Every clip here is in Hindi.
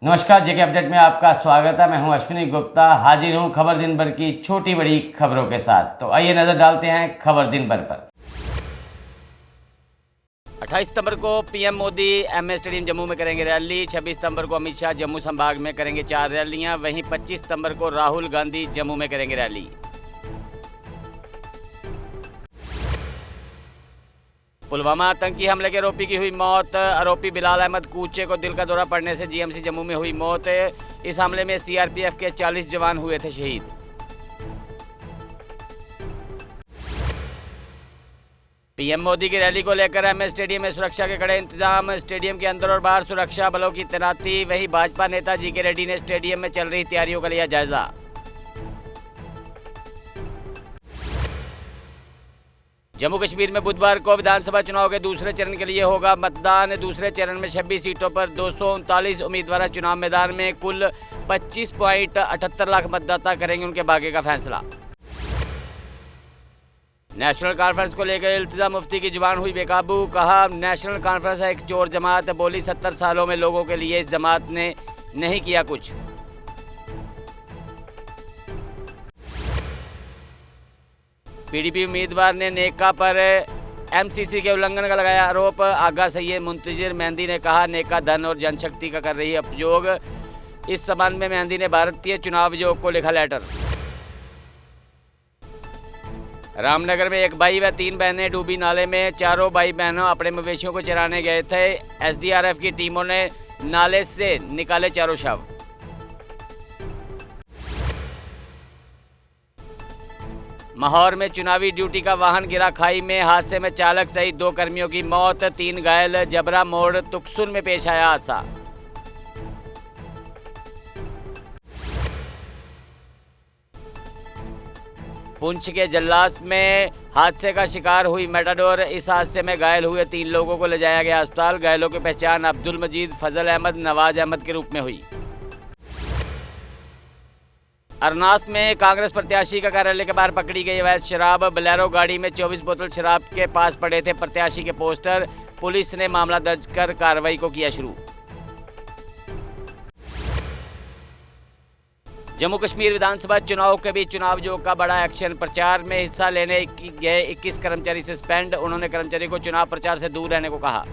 नमस्कार, जेके अपडेट में आपका स्वागत है। मैं हूं अश्विनी गुप्ता, हाजिर हूं खबर दिन भर की छोटी बड़ी खबरों के साथ। तो आइए नजर डालते हैं खबर दिन भर पर। 28 सितंबर को PM Modi MA stadium Jammu में करेंगे रैली। 26 सितंबर को अमित शाह जम्मू संभाग में करेंगे 4 रैलियां। वहीं 25 सितंबर को राहुल गांधी जम्मू में करेंगे रैली। पुलवामा आतंकी हमले के आरोपी की हुई मौत। आरोपी बिलाल अहमद कूचे को दिल का दौरा पड़ने से जीएमसी जम्मू में हुई मौत। इस हमले में सीआरपीएफ के 40 जवान हुए थे शहीद। पीएम मोदी की रैली को लेकर एमए स्टेडियम में सुरक्षा के कड़े इंतजाम। स्टेडियम के अंदर और बाहर सुरक्षा बलों की तैनाती। वहीं भाजपा नेता जीके रेड्डी ने स्टेडियम में चल रही तैयारियों का लिया जायजा। जम्मू कश्मीर में बुधवार को विधानसभा चुनाव के दूसरे चरण के लिए होगा मतदान। दूसरे चरण में 26 सीटों पर 239 उम्मीदवार चुनाव मैदान में। कुल 25.78 लाख मतदाता करेंगे उनके भाग्य का फैसला। नेशनल कॉन्फ्रेंस को लेकर इल्तिजा मुफ्ती की जुबान हुई बेकाबू। कहा, नेशनल कॉन्फ्रेंस है एक चोर जमात। बोली, 70 सालों में लोगों के लिए इस जमात ने नहीं किया कुछ। पीडीपी उम्मीदवार ने नेका पर एमसीसी के उल्लंघन का लगाया आरोप। आगा सैयद मुंतजिर मेहंदी ने कहा, नेका धन और जनशक्ति का कर रही है उपयोग। इस संबंध में मेहंदी ने भारतीय चुनाव आयोग को लिखा लेटर। रामनगर में एक भाई व 3 बहनें डूबी नाले में। चारों भाई बहनों अपने मवेशियों को चराने गए थे। एसडीआरएफ की टीमों ने नाले से निकाले चारों शव। माहौर में चुनावी ड्यूटी का वाहन गिरा खाई में। हादसे में चालक सहित 2 कर्मियों की मौत, 3 घायल। जबरा मोड़ तुकसुन में पेश आया हादसा। पुंछ के जल्लास में हादसे का शिकार हुई मेटाडोर। इस हादसे में घायल हुए 3 लोगों को ले जाया गया अस्पताल। घायलों की पहचान अब्दुल मजीद, फजल अहमद, नवाज अहमद के रूप में हुई। अरनास में कांग्रेस प्रत्याशी का कार्यालय के बाहर पकड़ी गई अवैध शराब। बोलेरो गाड़ी में 24 बोतल शराब के पास पड़े थे प्रत्याशी के पोस्टर। पुलिस ने मामला दर्ज कर कार्रवाई को किया शुरू। जम्मू कश्मीर विधानसभा चुनाव के बीच चुनाव आयोग का बड़ा एक्शन। प्रचार में हिस्सा लेने गए 21 कर्मचारी सस्पेंड। उन्होंने कर्मचारी को चुनाव प्रचार से दूर रहने को कहा।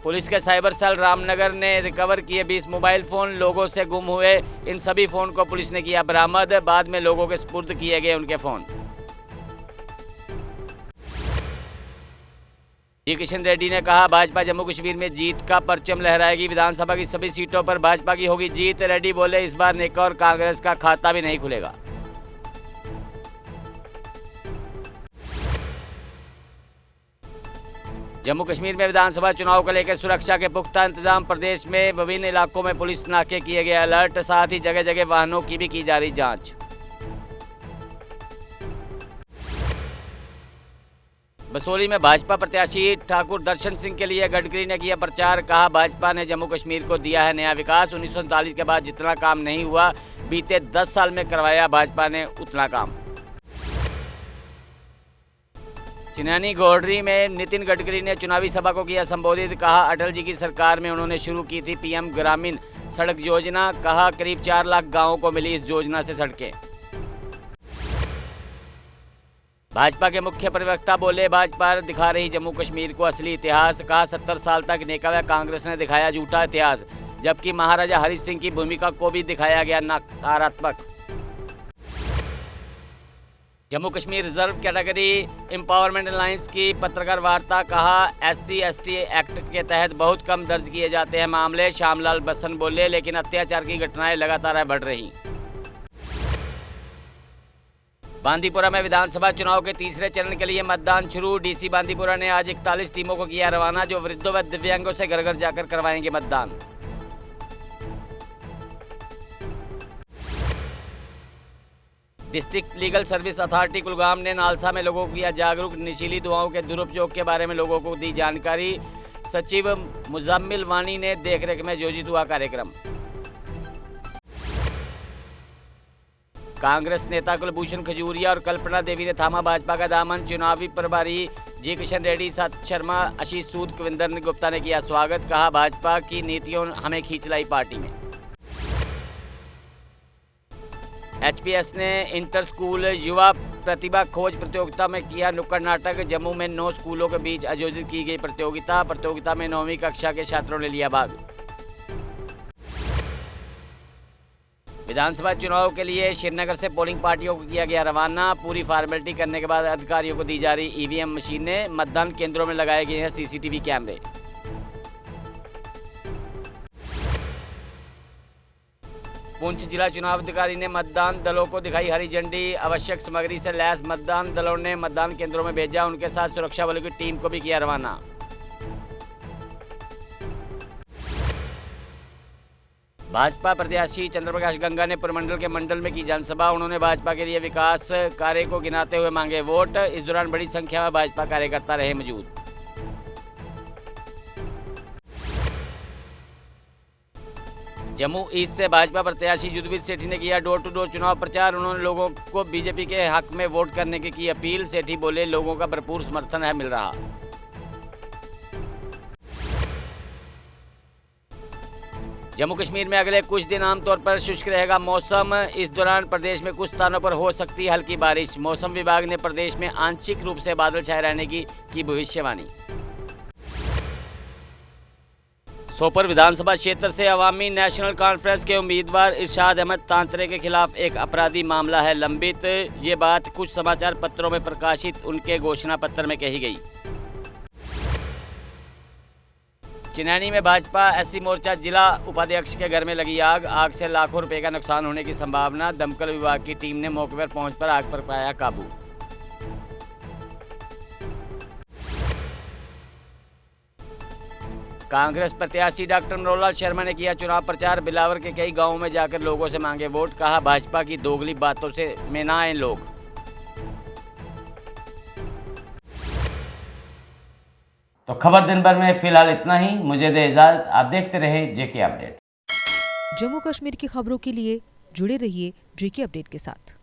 पुलिस के साइबर सेल रामनगर ने रिकवर किए 20 मोबाइल फोन। लोगों से गुम हुए इन सभी फोन को पुलिस ने किया बरामद। बाद में लोगों के सुपुर्द किए गए उनके फोन। जी किशन रेड्डी ने कहा, भाजपा जम्मू कश्मीर में जीत का परचम लहराएगी। विधानसभा की सभी सीटों पर भाजपा की होगी जीत। रेड्डी बोले, इस बार नेका और कांग्रेस का खाता भी नहीं खुलेगा। जम्मू कश्मीर में विधानसभा चुनाव को लेकर सुरक्षा के पुख्ता इंतजाम। प्रदेश में विभिन्न इलाकों में पुलिस नाके किए गए अलर्ट। साथ ही जगह जगह वाहनों की भी की जा रही जांच। बसोली में भाजपा प्रत्याशी ठाकुर दर्शन सिंह के लिए गडकरी ने किया प्रचार। कहा, भाजपा ने जम्मू कश्मीर को दिया है नया विकास। 1947 के बाद जितना काम नहीं हुआ बीते 10 साल में करवाया भाजपा ने उतना काम। चिन्यानी घोड़री में नितिन गडकरी ने चुनावी सभा को किया संबोधित। कहा, अटल जी की सरकार में उन्होंने शुरू की थी पीएम ग्रामीण सड़क योजना। कहा, करीब 4 लाख गांवों को मिली इस योजना से सड़कें। भाजपा के मुख्य प्रवक्ता बोले, भाजपा दिखा रही जम्मू कश्मीर को असली इतिहास। कहा, 70 साल तक नेका व कांग्रेस ने दिखाया झूठा इतिहास, जबकि महाराजा हरि सिंह की भूमिका को भी दिखाया गया नकारात्मक। Jammu Kashmir reserve category empowerment alliance की पत्रकार वार्ता। कहा, SC/ST एक्ट के तहत बहुत कम दर्ज किए जाते हैं मामले। श्यामलाल बसन बोले, लेकिन अत्याचार की घटनाएं लगातार बढ़ रही। बांदीपुरा में विधानसभा चुनाव के तीसरे चरण के लिए मतदान शुरू। डीसी बांदीपुरा ने आज 41 टीमों को किया रवाना, जो वृद्धों व दिव्यांगों से घर घर जाकर करवाएंगे मतदान। District legal service authority Kulgam ने नालसा में लोगों को किया जागरूक। नशीली दवाओं के दुरुपयोग के बारे में लोगों को दी जानकारी। सचिव मुजम्मिल वानी ने देखरेख में आयोजित हुआ कार्यक्रम। कांग्रेस नेता कुलभूषण खजूरिया और कल्पना देवी ने थामा भाजपा का दामन। चुनावी प्रभारी जी किशन रेड्डी, सत शर्मा, आशीष सूद, कविंदर गुप्ता ने किया स्वागत। कहा भाजपा की नीतियों हमें खींच लाई पार्टी में। एचपीएस ने इंटर स्कूल युवा प्रतिभा खोज प्रतियोगिता में किया नुक्कड़ नाटक। जम्मू में 9 स्कूलों के बीच आयोजित की गई प्रतियोगिता में 9वीं कक्षा के छात्रों ने लिया भाग। विधानसभा चुनाव के लिए श्रीनगर से पोलिंग पार्टियों को किया गया रवाना। पूरी फॉर्मेलिटी करने के बाद अधिकारियों को दी जा रही ईवीएम मशीनें। मतदान केंद्रों में लगाए गए हैं सीसीटीवी कैमरे। पुंछ जिला चुनाव अधिकारी ने मतदान दलों को दिखाई हरी झंडी। आवश्यक सामग्री से लैस मतदान दलों ने मतदान केंद्रों में भेजा। उनके साथ सुरक्षा बलों की टीम को भी किया रवाना। भाजपा प्रत्याशी चंद्रप्रकाश गंगा ने पुरमंडल के मंडल में की जनसभा। उन्होंने भाजपा के लिए विकास कार्य को गिनाते हुए मांगे वोट। इस दौरान बड़ी संख्या में भाजपा कार्यकर्ता रहे मौजूद। जम्मू ईस्ट से भाजपा प्रत्याशी युद्धवीर सेठी ने किया डोर टू डोर चुनाव प्रचार। उन्होंने लोगों को बीजेपी के हक में वोट करने की अपील। सेठी बोले, लोगों का भरपूर समर्थन है मिल रहा। जम्मू कश्मीर में अगले कुछ दिन आमतौर पर शुष्क रहेगा मौसम। इस दौरान प्रदेश में कुछ स्थानों पर हो सकती है हल्की बारिश। मौसम विभाग ने प्रदेश में आंशिक रूप से बादल छाए रहने की भविष्यवाणी। सोपोर विधानसभा क्षेत्र से अवामी नेशनल कॉन्फ्रेंस के उम्मीदवार इरशाद अहमद तांतरे के खिलाफ एक अपराधी मामला है लंबित। ये बात कुछ समाचार पत्रों में प्रकाशित उनके घोषणा पत्र में कही गई। चिनैनी में भाजपा एससी मोर्चा जिला उपाध्यक्ष के घर में लगी आग। आग से लाखों रुपए का नुकसान होने की संभावना। दमकल विभाग की टीम ने मौके पर पहुंचकर आग पर पाया काबू। कांग्रेस प्रत्याशी डॉक्टर मनोहर शर्मा ने किया चुनाव प्रचार। बिलावर के कई गांवों में जाकर लोगों से मांगे वोट। कहा, भाजपा की दोगली बातों से में ना आए लोग। तो खबर दिन भर में फिलहाल इतना ही। मुझे दे इजाजत। आप देखते रहें जेके अपडेट। जम्मू कश्मीर की खबरों के लिए जुड़े रहिए जेके अपडेट के साथ।